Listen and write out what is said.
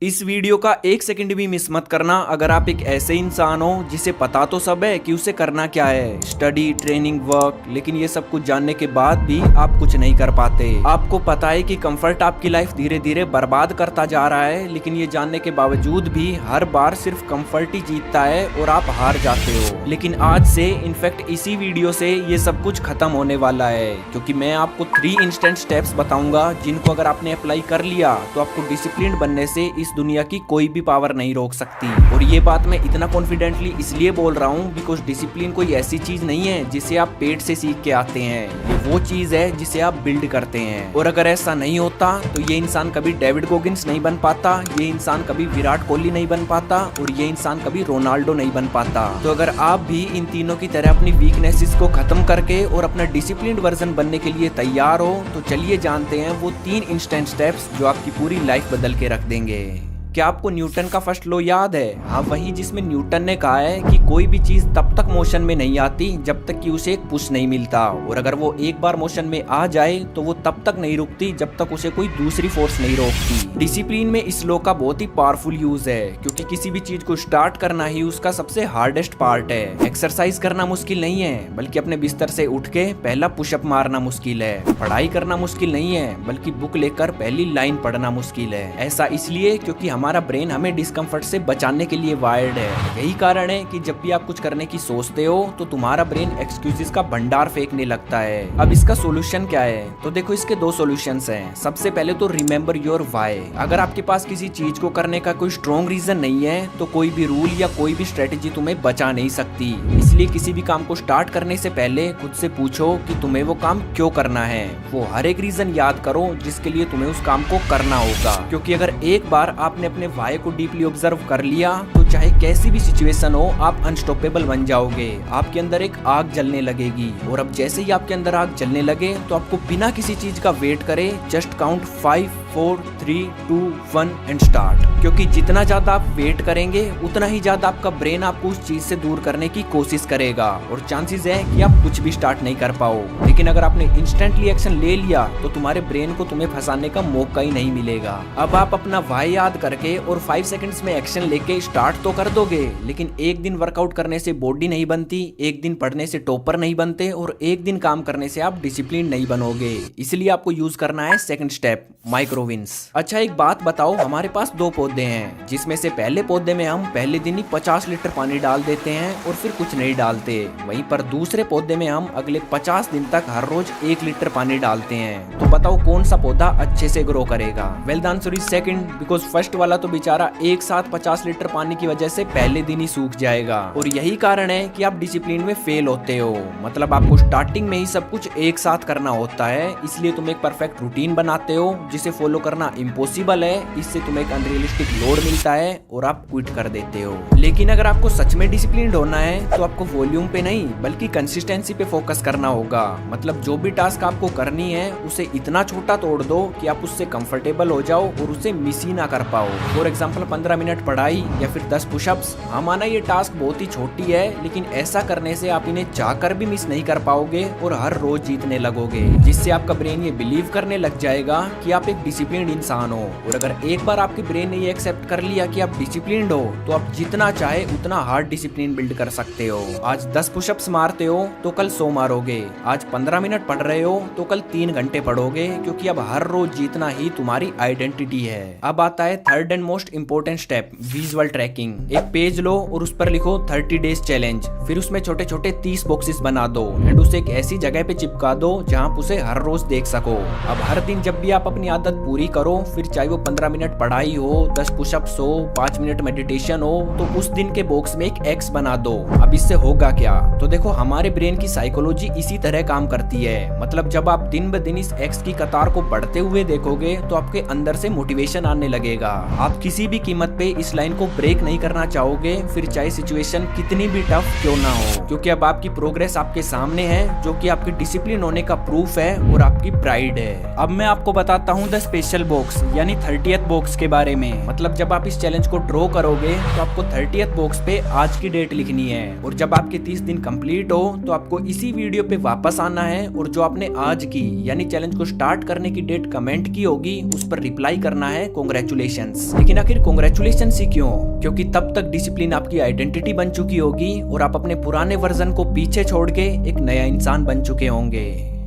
इस वीडियो का एक सेकंड भी मिस मत करना अगर आप एक ऐसे इंसान हो जिसे पता तो सब है कि उसे करना क्या है, स्टडी, ट्रेनिंग, वर्क, लेकिन ये सब कुछ जानने के बाद भी आप कुछ नहीं कर पाते। आपको पता है कि कंफर्ट आपकी लाइफ धीरे धीरे बर्बाद करता जा रहा है, लेकिन ये जानने के बावजूद भी हर बार सिर्फ कंफर्ट ही जीतता है और आप हार जाते हो। लेकिन आज से इनफैक्ट इसी वीडियो से ये सब कुछ खत्म होने वाला है, क्योंकि मैं आपको 3 इंस्टेंट स्टेप्स बताऊंगा जिनको अगर आपने अप्लाई कर लिया तो आपको डिसिप्लिन बनने से इस दुनिया की कोई भी पावर नहीं रोक सकती। और ये बात मैं इतना कॉन्फिडेंटली इसलिए बोल रहा हूँ बिकॉज डिसिप्लिन कोई ऐसी चीज नहीं है जिसे आप पेट से सीख के आते हैं, ये वो चीज है जिसे आप बिल्ड करते हैं। और अगर ऐसा नहीं होता तो ये इंसान कभी डेविड गोगिंस नहीं बन पाता, ये इंसान कभी विराट कोहली नहीं बन पाता और ये इंसान कभी रोनाल्डो नहीं बन पाता। तो अगर आप भी इन तीनों की तरह अपनी वीकनेसेस को खत्म करके और अपना डिसिप्लिन वर्जन बनने के लिए तैयार हो तो चलिए जानते हैं वो 3 इंस्टेंट स्टेप्स जो आपकी पूरी लाइफ बदल के रख देंगे। क्या आपको न्यूटन का फर्स्ट लॉ याद है? हाँ, वही जिसमें न्यूटन ने कहा है कि कोई भी चीज तब तक मोशन में नहीं आती जब तक कि उसे एक पुश नहीं मिलता, और अगर वो एक बार मोशन में आ जाए तो वो तब तक नहीं रुकती जब तक उसे कोई दूसरी फोर्स नहीं रोकती। डिसिप्लिन में इस लॉ का बहुत ही पावरफुल यूज है, क्योंकि किसी भी चीज को स्टार्ट करना ही उसका सबसे हार्डेस्ट पार्ट है। एक्सरसाइज करना मुश्किल नहीं है, बल्कि अपने बिस्तर से उठ के पहला पुशअप मारना मुश्किल है। पढ़ाई करना मुश्किल नहीं है, बल्कि बुक लेकर पहली लाइन पढ़ना मुश्किल है। ऐसा इसलिए क्योंकि हमारा ब्रेन हमें डिस्कम्फर्ट से बचाने के लिए वायर्ड है। यही कारण है कि जब भी आप कुछ करने की सोचते हो तो तुम्हारा ब्रेन एक्सक्यूजेस का भंडार फेंकने लगता है। अब इसका सोल्यूशन क्या है? तो देखो, इसके 2 सॉल्यूशंस हैं। सबसे पहले तो रिमेंबर योर व्हाई। अगर आपके पास किसी चीज को करने का कोई स्ट्रॉन्ग रीजन नहीं है तो कोई भी रूल या कोई भी स्ट्रेटेजी तुम्हें बचा नहीं सकती। इसलिए किसी भी काम को स्टार्ट करने से पहले खुद से पूछो कि तुम्हें वो काम क्यों करना है। वो हर एक रीजन याद करो जिसके लिए तुम्हें उस काम को करना होगा, क्योंकि अगर एक बार आपने अपने व्हाई को डीपली ऑब्जर्व कर लिया तो चाहे कैसी भी सिचुएशन हो आप अनस्टॉपेबल बन जाओगे। आपके अंदर एक आग जलने लगेगी, और अब जैसे ही आपके अंदर आग जलने लगे तो आपको बिना किसी चीज का वेट करे जस्ट काउंट 5, 4, 3, 2, 1 एंड स्टार्ट। क्योंकि जितना ज्यादा आप वेट करेंगे उतना ही ज्यादा आपका ब्रेन आपको उस चीज से दूर करने की कोशिश करेगा, और चांसेस है कि आप कुछ भी स्टार्ट नहीं कर पाओ। लेकिन अगर आपने इंस्टेंटली एक्शन ले लिया तो तुम्हारे ब्रेन को तुम्हें फंसाने का मौका ही नहीं मिलेगा। अब आप अपना व्हाई याद करके और 5 सेकंड्स में एक्शन लेके स्टार्ट तो कर दोगे, लेकिन एक दिन वर्कआउट करने से बॉडी नहीं बनती, एक दिन पढ़ने से टॉपर नहीं बनते, और एक दिन काम करने से आप डिसिप्लिन नहीं बनोगे। इसलिए आपको यूज करना है सेकंड स्टेप, माइक्रो विंस। अच्छा, एक बात बताओ, हमारे पास 2 पौधे हैं, जिसमें से पहले पौधे में हम पहले दिन ही 50 लीटर पानी डाल देते हैं और फिर कुछ नहीं डालते। वहीं पर दूसरे पौधे में हम अगले 50 दिन तक हर रोज 1 लीटर पानी डालते हैं। तो बताओ कौन सा पौधा अच्छे से ग्रो करेगा? Well the answer is second, because first वाला तो बेचारा एक साथ 50 लीटर पानी की वजह से पहले दिन ही सूख जाएगा। और यही कारण है कि आप डिसिप्लिन में फेल होते हो। मतलब आपको स्टार्टिंग में ही सब कुछ एक साथ करना होता है, इसलिए तुम एक परफेक्ट रूटीन बनाते हो जिसे फॉलो करना इम्पॉसिबल है। इससे तुम्हें एक अनरियलिस्टिक लोड मिलता है और आप क्विट कर देते हो। लेकिन अगर आपको सच में डिसिप्लिन होना है तो आपको वॉल्यूम पे नहीं बल्कि कंसिस्टेंसी पे फोकस करना होगा। मतलब जो भी टास्क आपको करनी है उसे इतना छोटा तोड़ दो कि आप उससे कंफर्टेबल हो जाओ और उसे मिस ही ना कर पाओ। फॉर एग्जाम्पल 15 मिनट पढ़ाई या फिर 10 पुशअप्स। हाँ, माना ये टास्क बहुत ही छोटी है, लेकिन ऐसा करने से आप इन्हें चाहकर भी मिस नहीं कर पाओगे और हर रोज जीतने लगोगे, जिससे आपका ब्रेन ये बिलीव करने लग जाएगा कि आप एक डिसिप्लिन्ड इंसान हो। और अगर एक बार आपके ब्रेन ने ये एक्सेप्ट कर लिया कि आप डिसिप्लिन्ड हो तो आप जितना चाहे उतना हार्ड डिसिप्लिन बिल्ड कर सकते हो। आज 10 पुशअप्स मारते हो तो कल 100 मारोगे। आज 15 मिनट पढ़ रहे हो तो कल 3 घंटे पढ़ोगे, क्योंकि अब हर रोज जीतना ही तुम्हारी आइडेंटिटी है। अब आता है third and most important step, visual tracking. एक पेज लो और उस पर लिखो 30 डेज चैलेंज, फिर उसमें छोटे छोटे 30 बॉक्सेस बना दो एंड उसे एक ऐसी जगह पे चिपका दो जहाँ आप उसे हर रोज देख सको। अब हर दिन जब भी आप अपनी आदत पूरी करो, फिर चाहे वो 15 मिनट पढ़ाई हो, 10 पुशअप्स हो, 5 मिनट मेडिटेशन हो, तो उस दिन के बॉक्स में एक एक्स बना दो। अब इससे होगा क्या? तो देखो, हमारे ब्रेन की साइकोलॉजी इसी तरह काम करती है। मतलब जब आप दिन ब दिन इस एक्स की कतार को बढ़ते हुए देखोगे तो आपके अंदर से मोटिवेशन आने लगेगा। आप किसी भी कीमत पे इस लाइन को ब्रेक नहीं करना चाहोगे, फिर चाहे सिचुएशन कितनी भी टफ क्यों ना हो, क्योंकि अब आपकी प्रोग्रेस आपके सामने है, जो कि आपके डिसिप्लिन होने का प्रूफ है और आपकी प्राइड है। अब मैं आपको बताता हूँ द स्पेशल बॉक्स यानी 30th बॉक्स के बारे में। मतलब जब आप इस चैलेंज को ड्रॉ करोगे तो आपको 30th बॉक्स पे आज की डेट लिखनी है, और जब आपके 30 दिन कंप्लीट हो तो आपको इसी वीडियो पे वापस आना है और जो आपने आज की यानी चैलेंज को स्टार्ट करने की डेट कमेंट की होगी उस पर रिप्लाई करना है कांग्रेचुलेशंस। लेकिन आखिर कांग्रेचुलेशंस ही क्यों? क्योंकि तब तक डिसिप्लिन आपकी आइडेंटिटी बन चुकी होगी और आप अपने पुराने वर्जन को पीछे छोड़ के एक नया इंसान बन चुके होंगे।